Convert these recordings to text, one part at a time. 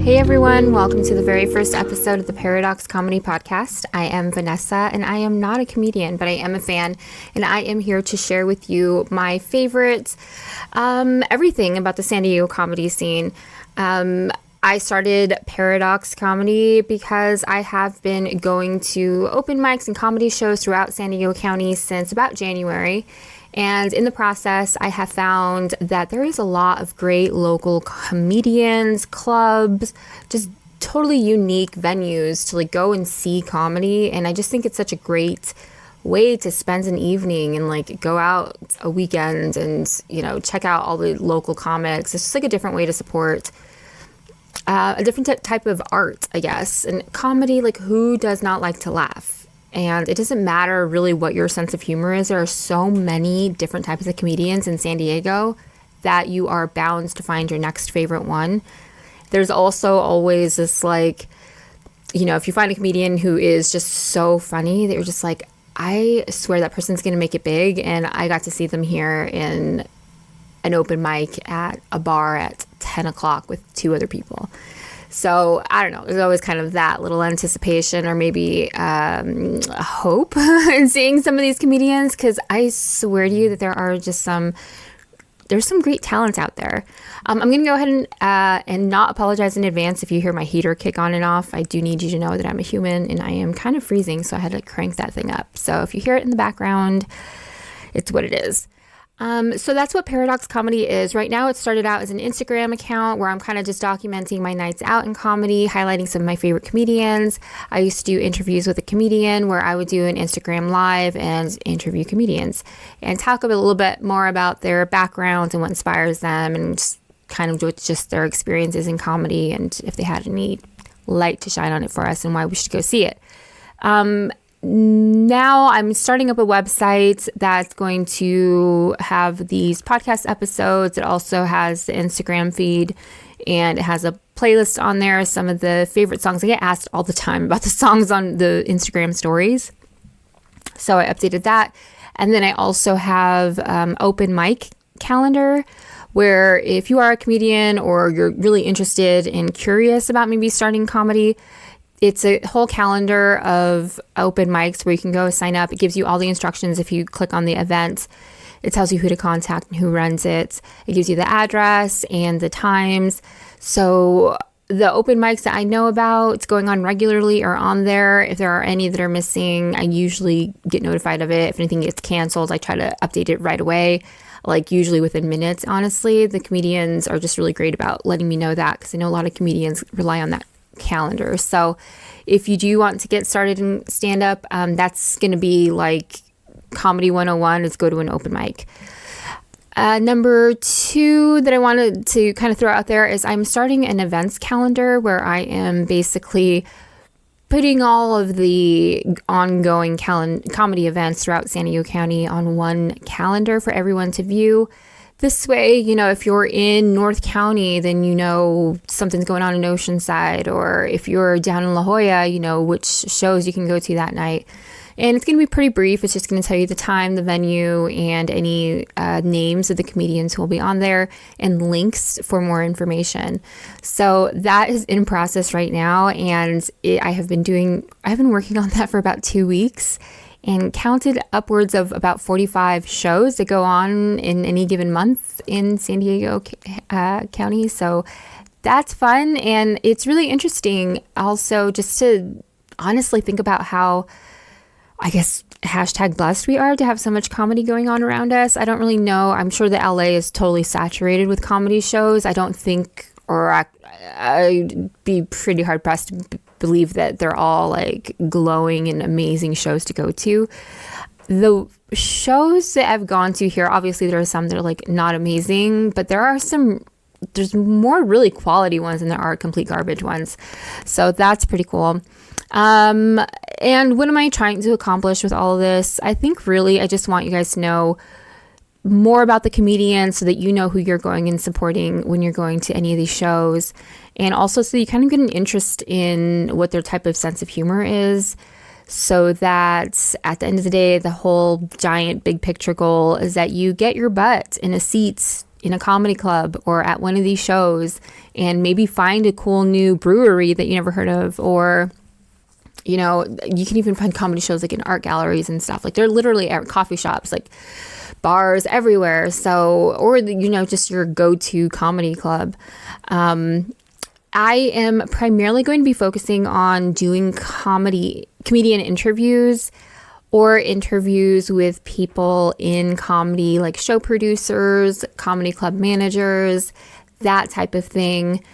Hey everyone, welcome to the very first episode of the Paradox Comedy Podcast. I am Vanessa and I am not a comedian, but I am a fan, and I am here to share with you my favorite everything about the San Diego comedy scene. I started Paradox Comedy because I have been going to open mics and comedy shows throughout San Diego County since about January. And in the process, I have found that there is a lot of great local comedians, clubs, just totally unique venues to go and see comedy. And I just think it's such a great way to spend an evening and go out a weekend and, check out all the local comics. It's just a different way to support a different type of art, I guess. And comedy, who does not like to laugh? And it doesn't matter really what your sense of humor is. There are so many different types of comedians in San Diego that you are bound to find your next favorite one. There's also always this if you find a comedian who is just so funny that you're just I swear that person's going to make it big. And I got to see them here in an open mic at a bar at 10 o'clock with two other people. So I don't know, there's always kind of that little anticipation or maybe hope in seeing some of these comedians, because I swear to you that there's some great talent out there. I'm going to go ahead and not apologize in advance if you hear my heater kick on and off. I do need you to know that I'm a human and I am kind of freezing, so I had to crank that thing up. So if you hear it in the background, it's what it is. So that's what Paradox Comedy is. Right now, it started out as an Instagram account where I'm kind of just documenting my nights out in comedy, highlighting some of my favorite comedians. I used to do interviews with a comedian where I would do an Instagram live and interview comedians and talk a little bit more about their backgrounds and what inspires them and just kind of just their experiences in comedy and if they had any light to shine on it for us and why we should go see it. Now I'm starting up a website that's going to have these podcast episodes. It also has the Instagram feed and it has a playlist on there. Some of the favorite songs. I get asked all the time about the songs on the Instagram stories. So I updated that. And then I also have open mic calendar where if you are a comedian or you're really interested and curious about maybe starting comedy, it's a whole calendar of open mics where you can go sign up. It gives you all the instructions. If you click on the event, it tells you who to contact and who runs it. It gives you the address and the times. So the open mics that I know about going on regularly are on there. If there are any that are missing, I usually get notified of it. If anything gets canceled, I try to update it right away, usually within minutes, honestly. The comedians are just really great about letting me know that because I know a lot of comedians rely on that calendar. So if you do want to get started in stand-up, that's going to be Comedy 101 is go to an open mic. Number two that I wanted to kind of throw out there is I'm starting an events calendar where I am basically putting all of the ongoing comedy events throughout San Diego County on one calendar for everyone to view. This way, if you're in North County, then something's going on in Oceanside, or if you're down in La Jolla, which shows you can go to that night. And it's going to be pretty brief. It's just going to tell you the time, the venue, and any names of the comedians who will be on there and links for more information. So that is in process right now, and I have been working on that for about 2 weeks. And counted upwards of about 45 shows that go on in any given month in San Diego County. So that's fun. And it's really interesting also just to honestly think about how, I guess, #blessed we are to have so much comedy going on around us. I don't really know. I'm sure that LA is totally saturated with comedy shows. I don't think, or I'd be pretty hard pressed to believe that they're all glowing and amazing shows to go to. The shows that I've gone to here, obviously there are some that are not amazing, but there's more really quality ones than there are complete garbage ones. So that's pretty cool. And what am I trying to accomplish with all of this? I think really I just want you guys to know more about the comedian so that you know who you're going and supporting when you're going to any of these shows. And also so you kind of get an interest in what their type of sense of humor is, so that at the end of the day, the whole giant big picture goal is that you get your butt in a seat in a comedy club or at one of these shows, and maybe find a cool new brewery that you never heard of, or you can even find comedy shows like in art galleries and stuff. Like they're literally at coffee shops, like bars everywhere. So, or just your go-to comedy club. I am primarily going to be focusing on doing comedian interviews or interviews with people in comedy, like show producers, comedy club managers, that type of thing.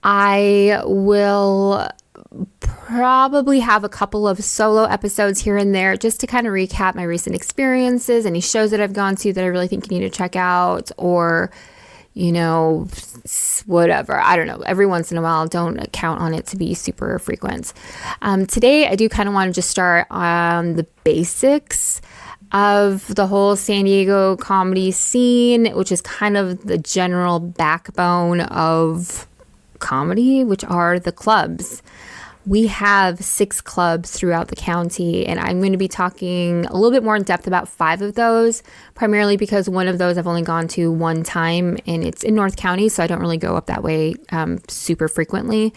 I will probably have a couple of solo episodes here and there just to kind of recap my recent experiences, any shows that I've gone to that I really think you need to check out, or whatever. I don't know. Every once in a while, don't count on it to be super frequent. Today, I do kind of want to just start on the basics of the whole San Diego comedy scene, which is kind of the general backbone of comedy, which are the clubs. We have 6 clubs throughout the county, and I'm going to be talking a little bit more in depth about 5 of those, primarily because one of those I've only gone to one time, and it's in North County, so I don't really go up that way super frequently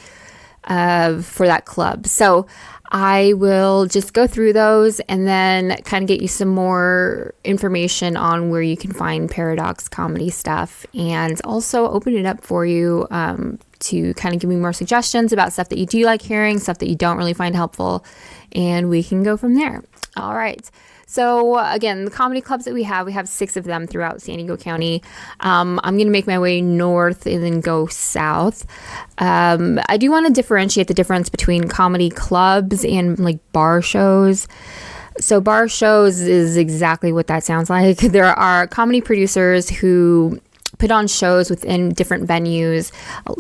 for that club. So I will just go through those and then kind of get you some more information on where you can find Paradox comedy stuff, and also open it up for you to kind of give me more suggestions about stuff that you do like hearing, stuff that you don't really find helpful, and we can go from there. All right. So again, the comedy clubs that we have 6 of them throughout San Diego County. I'm going to make my way north and then go south. I do want to differentiate the difference between comedy clubs and like bar shows. So bar shows is exactly what that sounds like. There are comedy producers who put on shows within different venues,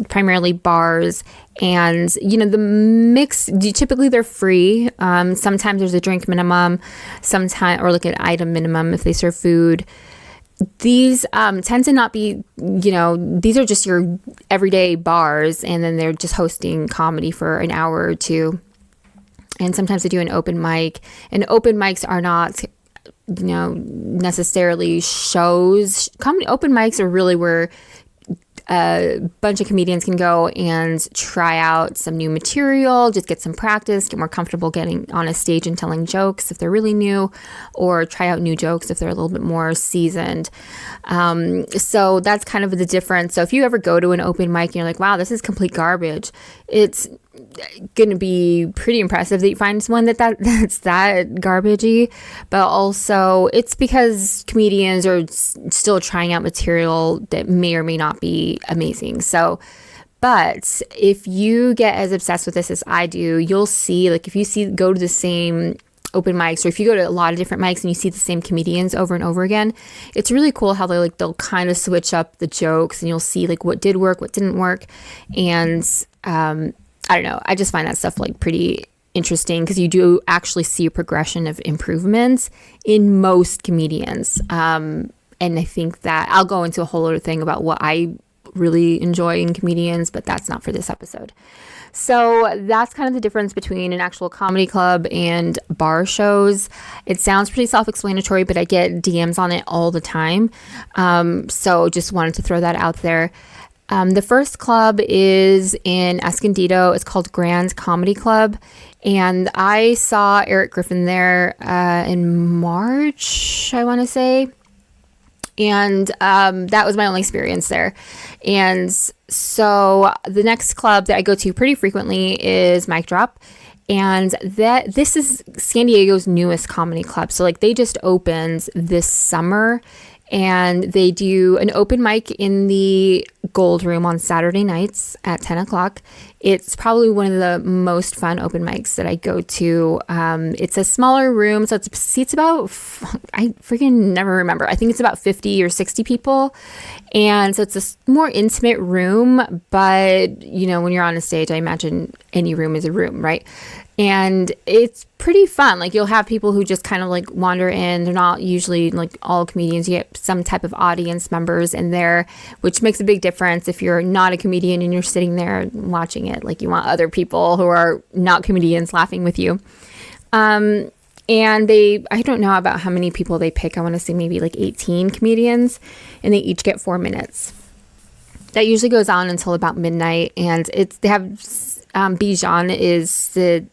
primarily bars, and the mix, typically they're free. Sometimes there's a drink minimum, or like an item minimum if they serve food. These tend to not be, these are just your everyday bars, and then they're just hosting comedy for an hour or two. And sometimes they do an open mic, and open mics are not necessarily shows. Comedy open mics are really where a bunch of comedians can go and try out some new material, just get some practice, get more comfortable getting on a stage and telling jokes if they're really new, or try out new jokes if they're a little bit more seasoned. So that's kind of the difference. So if you ever go to an open mic and you're like, wow, this is complete garbage, it's going to be pretty impressive that you find someone that's that garbagey. But also it's because comedians are still trying out material that may or may not be amazing. So, but if you get as obsessed with this as I do, you'll see, like, if you go to the same open mics, or if you go to a lot of different mics and you see the same comedians over and over again, it's really cool how they'll kind of switch up the jokes, and you'll see like what did work, what didn't work. And I don't know, I just find that stuff like pretty interesting, because you do actually see a progression of improvements in most comedians. And I think that I'll go into a whole other thing about what I really enjoy in comedians, but that's not for this episode. So that's kind of the difference between an actual comedy club and bar shows. It sounds pretty self-explanatory, but I get DMs on it all the time. So just wanted to throw that out there. The first club is in Escondido. It's called Grand Comedy Club. And I saw Eric Griffin there in March, I want to say. And that was my only experience there. And so the next club that I go to pretty frequently is Mic Drop. And this is San Diego's newest comedy club. So like they just opened this summer, and they do an open mic in the Gold Room on Saturday nights at 10 o'clock. It's probably one of the most fun open mics that I go to. It's a smaller room, so it seats about, I freaking never remember. I think it's about 50 or 60 people. And so it's a more intimate room, but when you're on a stage, I imagine any room is a room, right? And it's pretty fun. Like you'll have people who just kind of like wander in. They're not usually like all comedians. You get some type of audience members in there, which makes a big difference if you're not a comedian and you're sitting there watching it. Like you want other people who are not comedians laughing with you. And I don't know about how many people they pick. I want to say maybe like 18 comedians, and they each get 4 minutes. That usually goes on until about midnight. And they have Bijan is the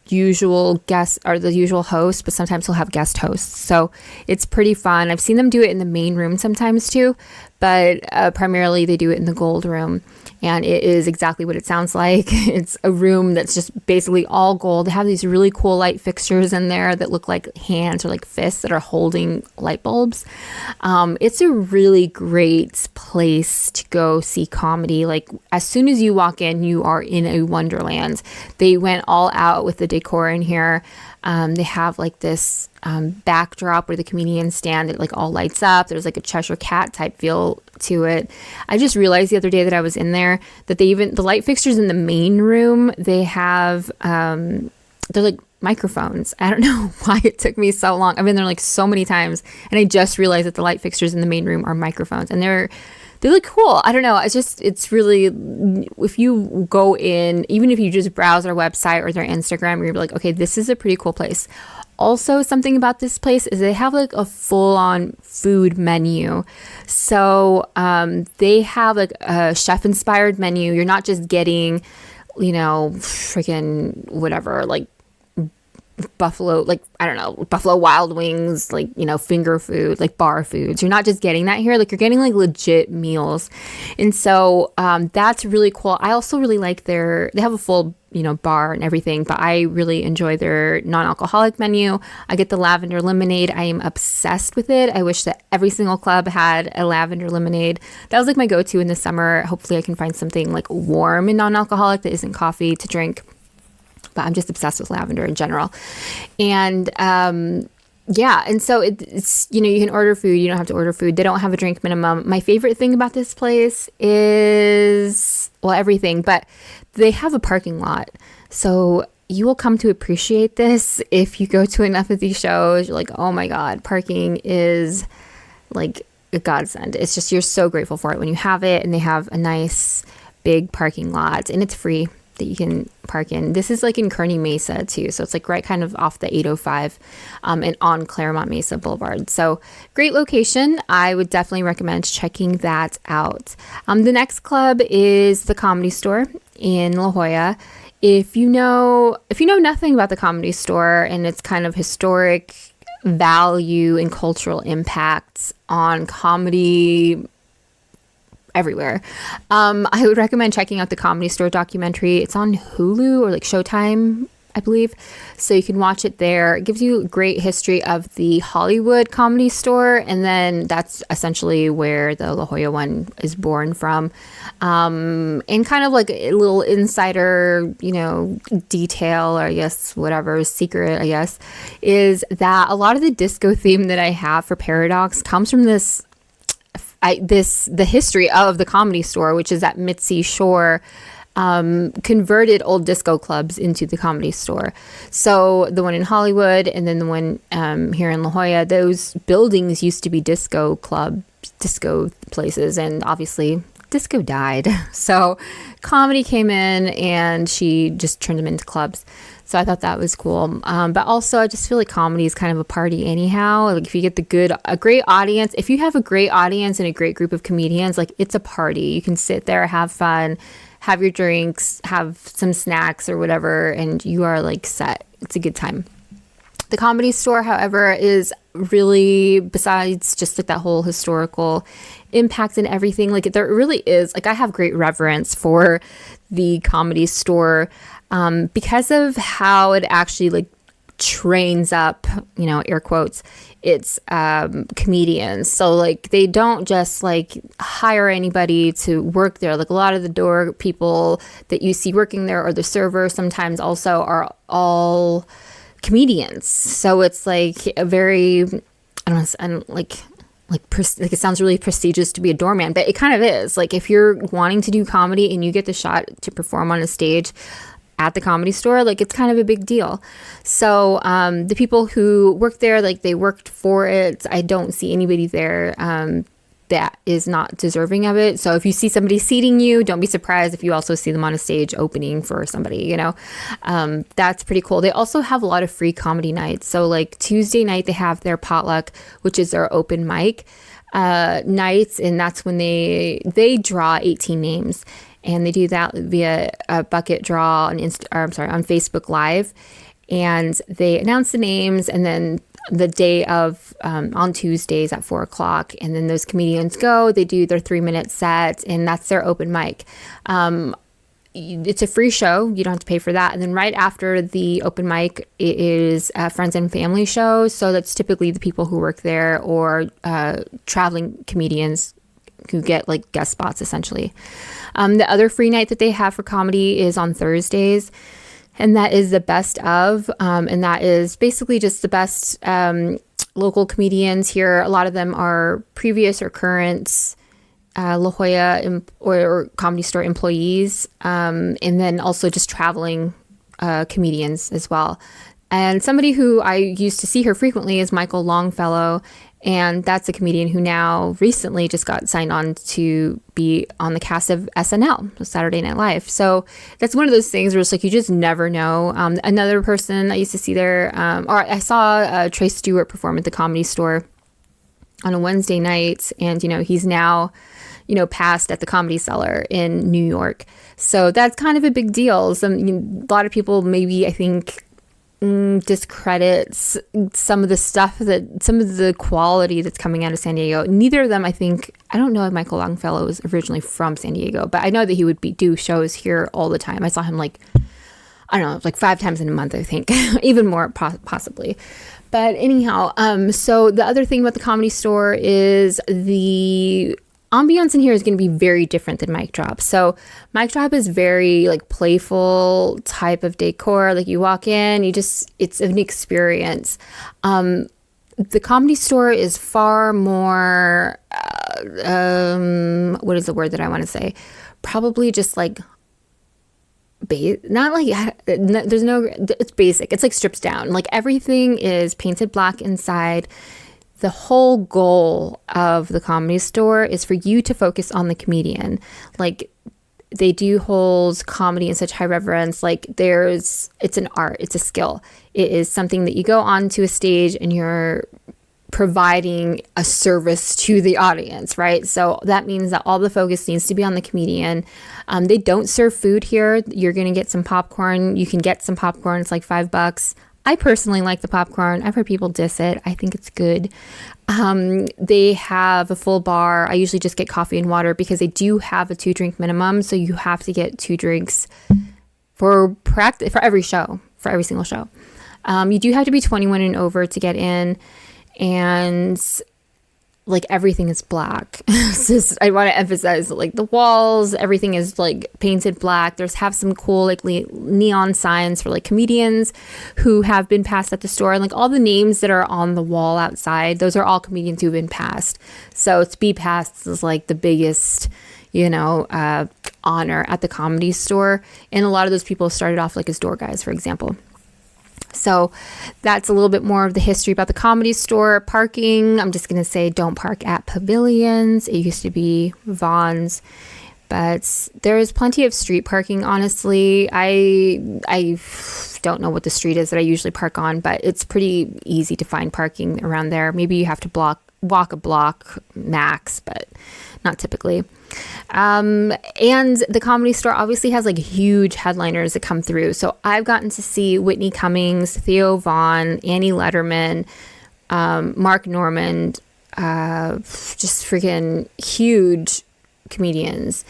usual guest or the usual host, but sometimes he'll have guest hosts. So it's pretty fun. I've seen them do it in the main room sometimes too, but primarily they do it in the gold room. And it is exactly what it sounds like. It's a room that's just basically all gold. They have these really cool light fixtures in there that look like hands or like fists that are holding light bulbs. It's a really great place to go see comedy. Like as soon as you walk in, you are in a wonderland. They went all out with the decor in here. They have like this backdrop where the comedians stand. It like all lights up. There's like a Cheshire Cat type feel to it. I just realized the other day that I was in there that the light fixtures in the main room, they have they're like microphones. I don't know why it took me so long. I've been there like so many times, and I just realized that the light fixtures in the main room are microphones, and they look cool. I don't know. It's really, if you go in, even if you just browse their website or their Instagram, you're like, okay, this is a pretty cool place. Also, something about this place is they have like a full-on food menu. So they have like a chef-inspired menu. You're not just getting, freaking whatever, like Buffalo, like, I don't know, Buffalo Wild Wings, like, finger food, like bar foods. You're not just getting that here. Like, you're getting like legit meals. And so that's really cool. I also really like they have a full, bar and everything, but I really enjoy their non-alcoholic menu. I get the lavender lemonade. I am obsessed with it. I wish that every single club had a lavender lemonade. That was like my go-to in the summer. Hopefully I can find something like warm and non-alcoholic that isn't coffee to drink. But I'm just obsessed with lavender in general. And and so it's, you can order food. You don't have to order food. They don't have a drink minimum. My favorite thing about this place is, well, everything, but they have a parking lot. So you will come to appreciate this if you go to enough of these shows. You're like, oh my God, parking is like a godsend. It's just, you're so grateful for it when you have it. And they have a nice big parking lot, and it's free that you can park in. This is like in Kearny Mesa too. So it's like right kind of off the 805 and on Claremont Mesa Boulevard. So great location. I would definitely recommend checking that out. The next club is the Comedy Store in La Jolla. If you know nothing about the Comedy Store and its kind of historic value and cultural impacts on comedy everywhere, I would recommend checking out the Comedy Store documentary. It's on Hulu or like Showtime, I believe, so you can watch it there. It gives you a great history of the Hollywood Comedy Store, and then that's essentially where the La Jolla one is born from. And kind of like a little insider, detail, or I guess whatever secret, I guess, is that a lot of the disco theme that I have for Paradox comes from the history of the Comedy Store, which is that Mitzi Shore converted old disco clubs into the Comedy Store. So the one in Hollywood and then the one here in La Jolla, those buildings used to be disco places, and obviously disco died. So comedy came in and she just turned them into clubs. So I thought that was cool. But also I just feel like comedy is kind of a party anyhow. Like if you get a great audience, if you have a great audience and a great group of comedians, like it's a party. You can sit there, have fun, have your drinks, have some snacks or whatever, and you are like set. It's a good time. The Comedy Store, however, is really, besides just like that whole historical impact and everything, like there really is, like I have great reverence for the Comedy Store because of how it actually like trains up, air quotes, its comedians. So like they don't just like hire anybody to work there. Like a lot of the door people that you see working there or the server sometimes also are all comedians. So it's like a very, it sounds really prestigious to be a doorman, but it kind of is. Like if you're wanting to do comedy and you get the shot to perform on a stage at the Comedy Store, like it's kind of a big deal. So the people who work there, like they worked for it. I don't see anybody there that is not deserving of it. So if you see somebody seating you, don't be surprised if you also see them on a stage opening for somebody, you know. That's pretty cool. They also have a lot of free comedy nights. So like Tuesday night, they have their potluck, which is their open mic nights. And that's when they draw 18 names. And they do that via a bucket draw on on Facebook Live. And they announce the names, and then the day of on Tuesdays at 4:00, and then those comedians go. They do their 3-minute set, and that's their open mic. It's a free show; you don't have to pay for that. And then right after the open mic, it is a friends and family show. So that's typically the people who work there or traveling comedians who get like guest spots, essentially. The other free night that they have for comedy is on Thursdays. And that is the best of, and that is basically just the best local comedians here. A lot of them are previous or current La Jolla or Comedy Store employees, and then also just traveling comedians as well. And somebody who I used to see her frequently is Michael Longfellow. And that's a comedian who now recently just got signed on to be on the cast of SNL, Saturday Night Live. So that's one of those things where it's like you just never know. Another person I used to see there, or I saw Trey Stewart perform at the Comedy Store on a Wednesday night. And, you know, he's now, you know, passed at the Comedy Cellar in New York. So that's kind of a big deal. A lot of people maybe, I think, discredits some of the quality that's coming out of San Diego. Neither of them, I don't know if Michael Longfellow was originally from San Diego, but I know that he would do shows here all the time. I saw him like 5 times in a month, I think, even more possibly. But anyhow, so the other thing about the Comedy Store is the ambiance in here is going to be very different than Mic Drop. So Mic Drop is very like playful type of decor. Like you walk in, it's an experience. The Comedy Store is far more, what is the word that I want to say? Probably just like, not like, it's basic. It's like strips down. Like everything is painted black inside. The whole goal of the Comedy Store is for you to focus on the comedian. Like they do hold comedy in such high reverence. Like it's an art, it's a skill. It is something that you go onto a stage and you're providing a service to the audience, right? So that means that all the focus needs to be on the comedian. They don't serve food here. You're going to get some popcorn. You can get some popcorn. It's like $5. I personally like the popcorn. I've heard people diss it. I think it's good. They have a full bar. I usually just get coffee and water because they do have a 2-drink minimum. So you have to get 2 drinks for every show, for every single show. You do have to be 21 and over to get in. And like everything is black. I want to emphasize like the walls, everything is like painted black. Have some cool like neon signs for like comedians who have been passed at the store, and like all the names that are on the wall outside, those are all comedians who've been passed. So to be passed is like the biggest, honor at the Comedy Store. And a lot of those people started off like as door guys, for example. So that's a little bit more of the history about the Comedy Store. Parking, I'm just going to say don't park at Pavilions. It used to be Vaughn's, but there is plenty of street parking, honestly. I don't know what the street is that I usually park on, but it's pretty easy to find parking around there. Maybe you have to walk a block max, but not typically. And the Comedy Store obviously has like huge headliners that come through. So I've gotten to see Whitney Cummings, Theo Vaughn, Annie Letterman, Mark Normand, just freaking huge comedians.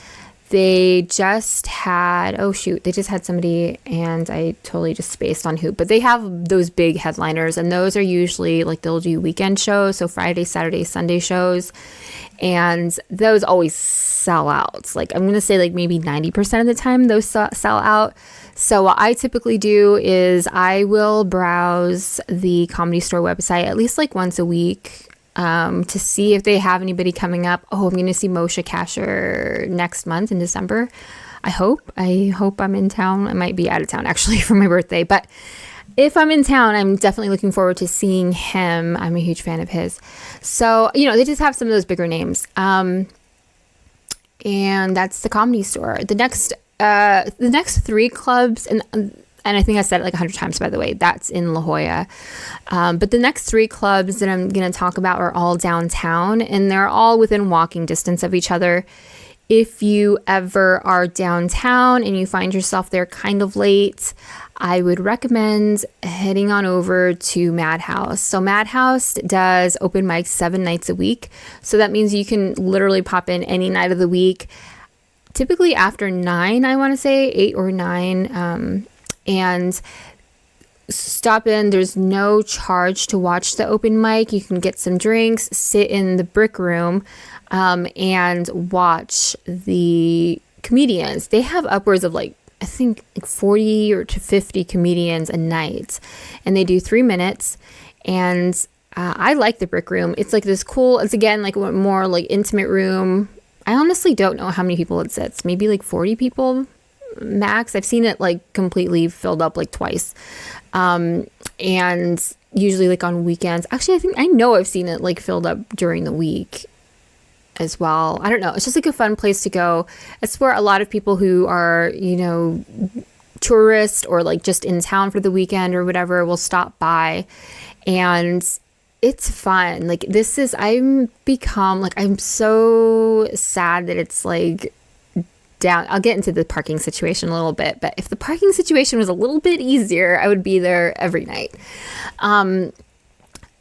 They just had somebody, and I totally just spaced on who, but they have those big headliners, and those are usually like they'll do weekend shows, so Friday, Saturday, Sunday shows, and those always sell out. Like I'm going to say like maybe 90% of the time those sell out. So what I typically do is I will browse the Comedy Store website at least like once a week, to see if they have anybody coming up. I'm going to see Moshe Kasher next month in December. I hope I'm in town. I might be out of town actually for my birthday, but if I'm in town, I'm definitely looking forward to seeing him. I'm a huge fan of his. So, they just have some of those bigger names. And that's the Comedy Store. The next three clubs, and I think I said it like 100 times, by the way, that's in La Jolla. But the next three clubs that I'm going to talk about are all downtown, and they're all within walking distance of each other. If you ever are downtown and you find yourself there kind of late, I would recommend heading on over to Madhouse. So Madhouse does open mics 7 nights a week. So that means you can literally pop in any night of the week, typically after 9, I want to say 8 or 9, and stop in. There's no charge to watch the open mic. You can get some drinks, sit in the brick room, and watch the comedians. They have upwards of I think 40 or to 50 comedians a night, and they do 3 minutes. And I like the brick room. It's like this cool, it's again like a more like intimate room. I honestly don't know how many people it sits, maybe 40 people max. I've seen it completely filled up twice. And usually on weekends. Actually, I know I've seen it filled up during the week as well. I don't know. It's just a fun place to go. It's where a lot of people who are, tourists or just in town for the weekend or whatever will stop by, and it's fun. I'm so sad that it's down. I'll get into the parking situation a little bit, but if the parking situation was a little bit easier, I would be there every night.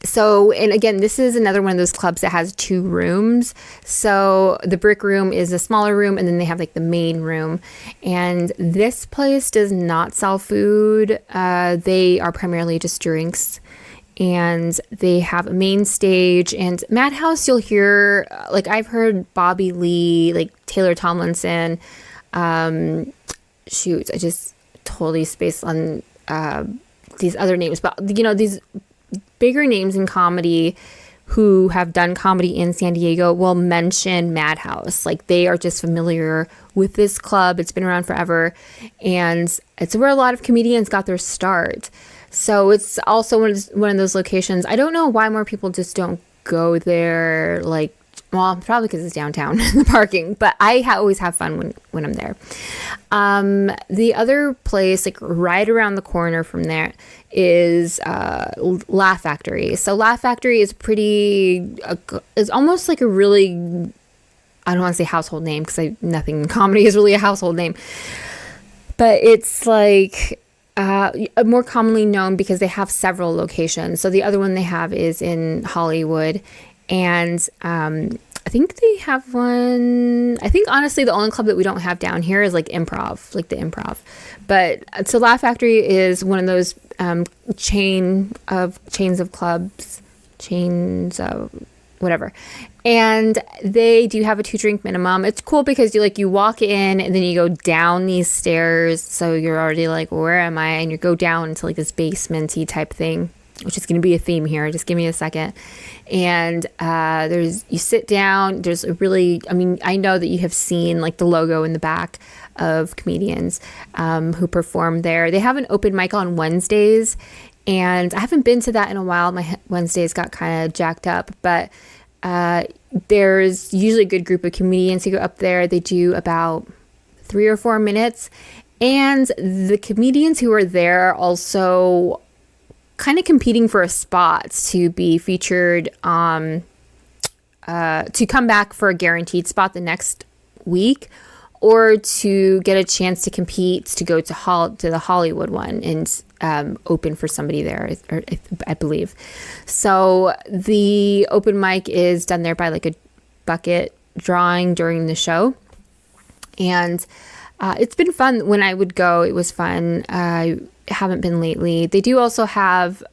So, and again, this is another one of those clubs that has 2 rooms. So the brick room is a smaller room, and then they have the main room. And this place does not sell food. They are primarily just drinks, and they have a main stage. And Madhouse, you'll hear, I've heard Bobby Lee, Taylor Tomlinson. I just totally spaced on these other names, but these bigger names in comedy who have done comedy in San Diego will mention Madhouse. They are just familiar with this club. It's been around forever, and it's where a lot of comedians got their start. So it's also one of those locations. I don't know why more people just don't go there. Probably because it's downtown, the parking. But I always have fun when I'm there. The other place, right around the corner from there, is Laugh Factory. So Laugh Factory is is almost a really, I don't want to say household name because nothing in comedy is really a household name. But it's more commonly known because they have several locations. So the other one they have is in Hollywood. And I think they have one. I think honestly the only club that we don't have down here is Improv, the Improv. But so Laugh Factory is one of those chains of clubs, whatever. And they do have a 2-drink minimum. It's cool because you walk in and then you go down these stairs. So you're already where am I? And you go down into this basement-y type thing, which is going to be a theme here. Just give me a second. And you sit down. There's I know that you have seen the logo in the back of comedians who perform there. They have an open mic on Wednesdays, and I haven't been to that in a while. My Wednesdays got kind of jacked up, but there's usually a good group of comedians who go up there. They do about 3 or 4 minutes, and the comedians who are there also kind of competing for a spot to be featured to come back for a guaranteed spot the next week, or to get a chance to compete to go to the Hollywood one and open for somebody there, I believe. So the open mic is done there by a bucket drawing during the show, and it's been fun. When I would go, it was fun. Haven't been lately. They do also have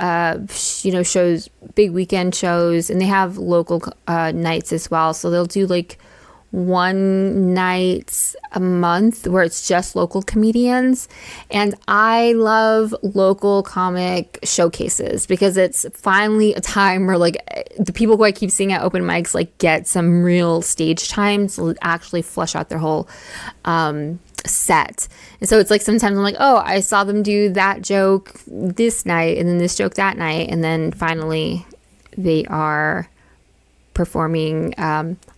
shows, big weekend shows, and they have local nights as well. So they'll do one night a month where it's just local comedians. And I love local comic showcases because it's finally a time where the people who I keep seeing at open mics get some real stage time to actually flesh out their whole set. And so it's like sometimes I'm like, oh, I saw them do that joke this night and then this joke that night. And then finally they are performing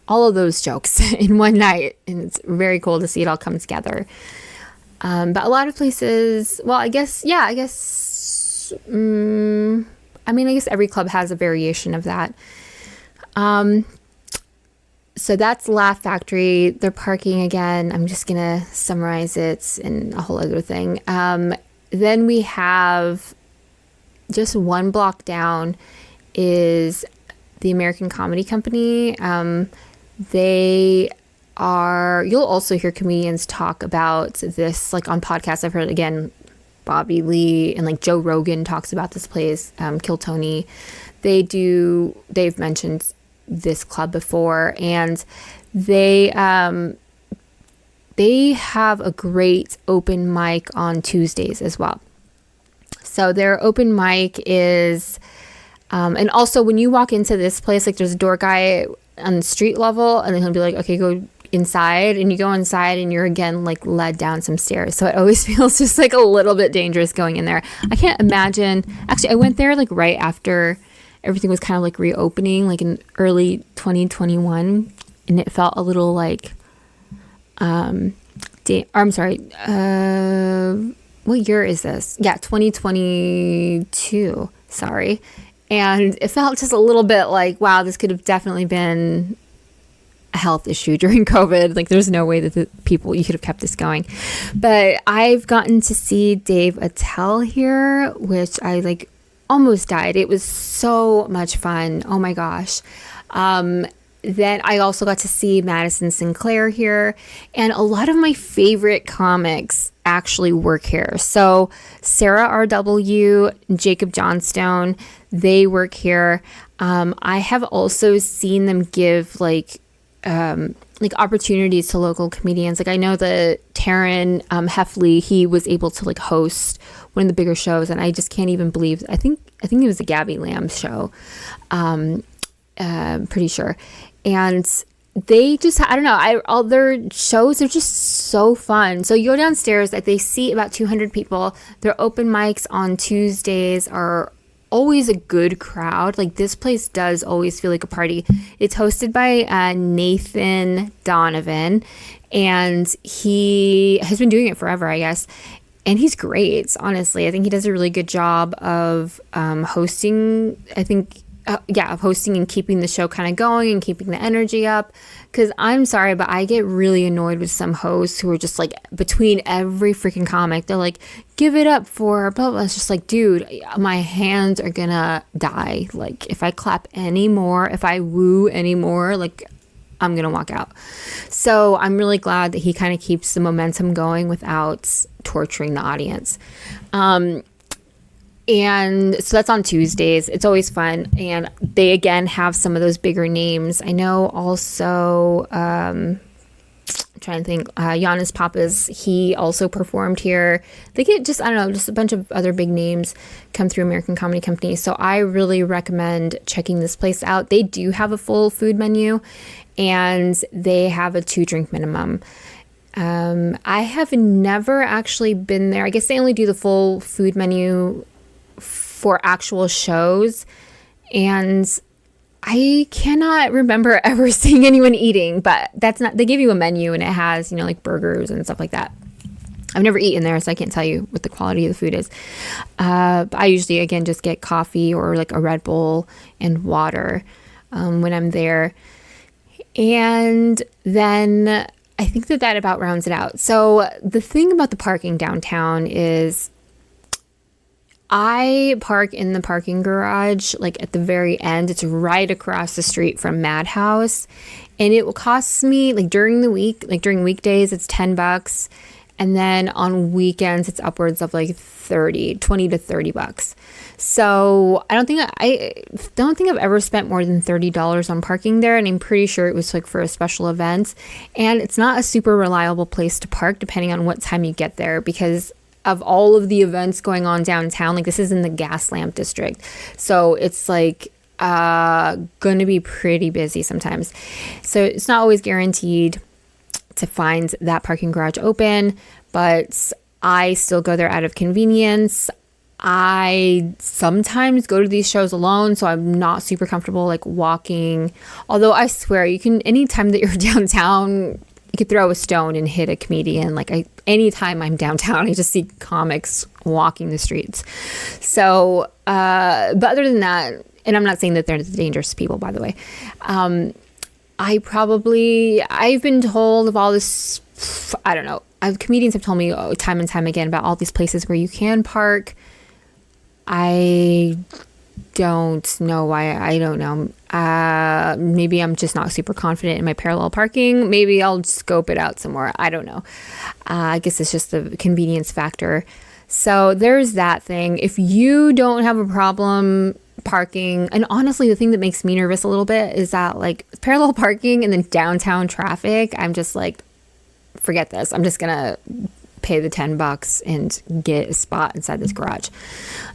all of those jokes in one night. And it's very cool to see it all come together. But a lot of places, well, I guess I guess every club has a variation of that. So that's Laugh Factory. They're parking again. I'm just going to summarize it and a whole other thing. Then we have just one block down is the American Comedy Company. You'll also hear comedians talk about this, like on podcasts. I've heard, again, Bobby Lee and like Joe Rogan talks about this place, Kill Tony. They've mentioned this club before, and they have a great open mic on Tuesdays as well. So their open mic is, and also when you walk into this place, like there's a door guy on the street level, and then he'll be like, okay, go inside, and you go inside and you're again like led down some stairs. So it always feels just like a little bit dangerous going in there. I can't imagine. Actually, I went there like right after everything was kind of like reopening, like in early 2021, and it felt a little like, what year is this? Yeah, 2022. Sorry. And it felt just a little bit like, wow, this could have definitely been a health issue during COVID. Like there's no way that you could have kept this going. But I've gotten to see Dave Attell here, which I like almost died. It was so much fun. Oh my gosh. Then I also got to see Madison Sinclair here, and a lot of my favorite comics actually work here. So Sarah R.W., Jacob Johnstone, they work here. I have also seen them give like opportunities to local comedians. Like I know that Taryn Heffley, he was able to like host one of the bigger shows, and I just can't even believe, I think it was a Gabby Lamb show. Pretty sure. And they just, I don't know, all their shows are just so fun. So you go downstairs, like they seat about 200 people. Their open mics on Tuesdays are always a good crowd. Like this place does always feel like a party. It's hosted by Nathan Donovan, and he has been doing it forever, I guess. And he's great, honestly. I think he does a really good job of hosting. Of hosting and keeping the show kind of going and keeping the energy up. Because I'm sorry, but I get really annoyed with some hosts who are just like, between every freaking comic, they're like, give it up for blah, blah. It's just like, dude, my hands are gonna die. Like, if I clap anymore, if I woo anymore, like, I'm gonna walk out. So I'm really glad that he kind of keeps the momentum going without torturing the audience. And so that's on Tuesdays. It's always fun. And they, again, have some of those bigger names. I know also, I'm trying to think, Giannis Papas, he also performed here. They get just a bunch of other big names come through American Comedy Company. So I really recommend checking this place out. They do have a full food menu, and they have a 2-drink minimum. I have never actually been there. I guess they only do the full food menu for actual shows, and I cannot remember ever seeing anyone eating, but they give you a menu, and it has, like burgers and stuff like that. I've never eaten there, so I can't tell you what the quality of the food is. But I usually, again, just get coffee or like a Red Bull and water when I'm there. And then I think that about rounds it out. So the thing about the parking downtown is I park in the parking garage, like at the very end. It's right across the street from Madhouse. And it will cost me, like during the week, like during weekdays, it's $10. And then on weekends, it's upwards of like $20 to $30. So I don't think I've ever spent more than $30 on parking there. And I'm pretty sure it was like for a special event. And it's not a super reliable place to park depending on what time you get there, because of all of the events going on downtown. Like this is in the Gaslamp district. So it's like going to be pretty busy sometimes. So it's not always guaranteed to find that parking garage open, but I still go there out of convenience. I sometimes go to these shows alone, so I'm not super comfortable like walking. Although I swear, you can, anytime that you're downtown, you could throw a stone and hit a comedian. Like anytime I'm downtown, I just see comics walking the streets. So, but other than that, and I'm not saying that they're dangerous people, by the way. I've been told of all this, I don't know. Comedians have told me time and time again about all these places where you can park. I don't know why. I don't know. Maybe I'm just not super confident in my parallel parking. Maybe I'll scope it out some more. I don't know. I guess it's just the convenience factor. So there's that thing. If you don't have a problem parking, and honestly, the thing that makes me nervous a little bit is that like parallel parking and then downtown traffic, I'm just like, forget this. I'm just going to pay the $10 and get a spot inside this garage.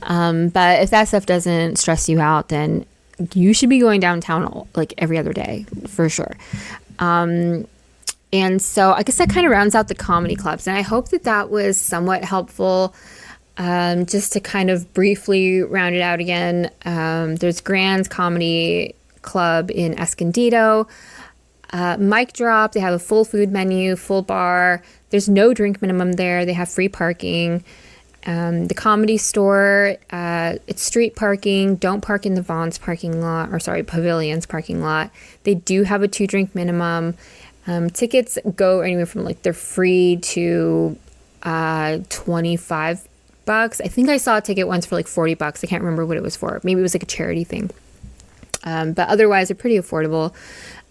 But if that stuff doesn't stress you out, then you should be going downtown like every other day for sure. And so I guess that kind of rounds out the comedy clubs. And I hope that that was somewhat helpful. Just to kind of briefly round it out again. There's Grand's Comedy Club in Escondido. Mic Drop, they have a full food menu, full bar. There's no drink minimum there. They have free parking. The Comedy Store, it's street parking. Don't park in the Vaughn's parking lot, Pavilion's parking lot. They do have a 2-drink minimum. Tickets go anywhere from like they're free to $25. I think I saw a ticket once for like $40. I can't remember what it was for. Maybe it was like a charity thing. But otherwise, they're pretty affordable.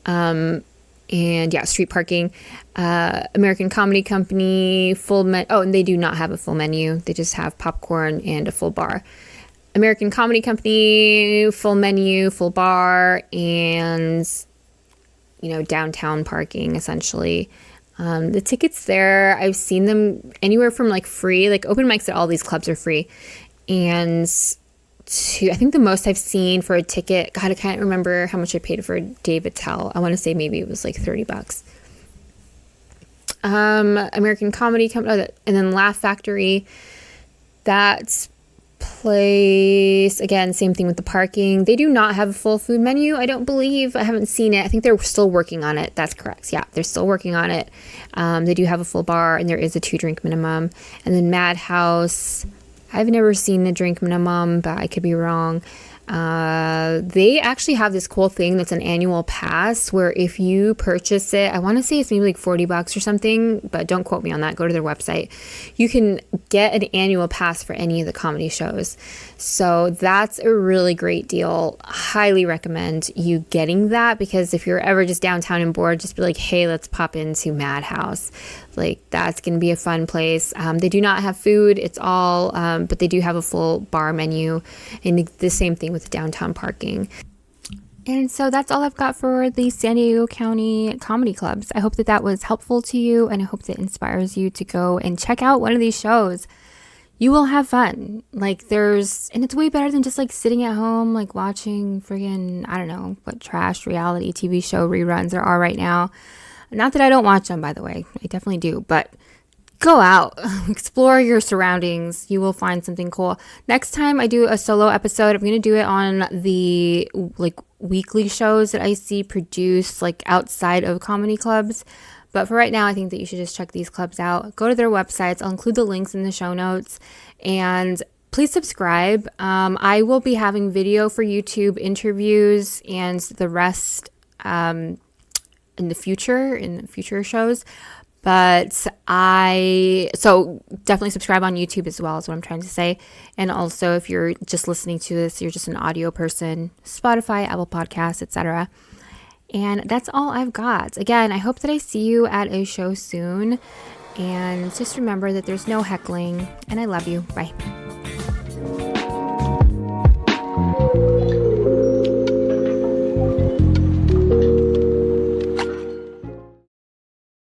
And yeah, street parking. American Comedy Company, and they do not have a full menu. They just have popcorn and a full bar. American Comedy Company, full menu, full bar, and, downtown parking, essentially. The tickets there, I've seen them anywhere from like free, like open mics at all these clubs are free. And I think the most I've seen for a ticket, God, I can't remember how much I paid for Dave Attell. I want to say maybe it was like $30. American Comedy Company, and then Laugh Factory, that place, again, same thing with the parking. They do not have a full food menu, I don't believe. I haven't seen it. I think they're still working on it. That's correct. Yeah, they're still working on it. They do have a full bar, and there is a 2-drink minimum. And then Madhouse, I've never seen a drink minimum, but I could be wrong. They actually have this cool thing that's an annual pass where if you purchase it, I want to say it's maybe like $40 or something, but don't quote me on that. Go to their website. You can get an annual pass for any of the comedy shows. So that's a really great deal. Highly recommend you getting that, because if you're ever just downtown and bored, just be like, hey, let's pop into Madhouse. Like, that's going to be a fun place. They do not have food. It's all, but they do have a full bar menu, and the same thing with the downtown parking. And so that's all I've got for the San Diego County comedy clubs. I hope that that was helpful to you, and I hope that inspires you to go and check out one of these shows. You will have fun. Like, and it's way better than just like sitting at home, like watching friggin', I don't know, what trash reality TV show reruns there are right now. Not that I don't watch them, by the way. I definitely do. But go out, explore your surroundings. You will find something cool. Next time I do a solo episode, I'm going to do it on the like weekly shows that I see produced like outside of comedy clubs. But for right now, I think that you should just check these clubs out. Go to their websites. I'll include the links in the show notes. And please subscribe. I will be having video for YouTube interviews and the rest in the future shows. But so definitely subscribe on YouTube as well, is what I'm trying to say. And also, if you're just listening to this, you're just an audio person, Spotify, Apple Podcasts, etc. And that's all I've got. Again, I hope that I see you at a show soon. And just remember that there's no heckling. And I love you. Bye.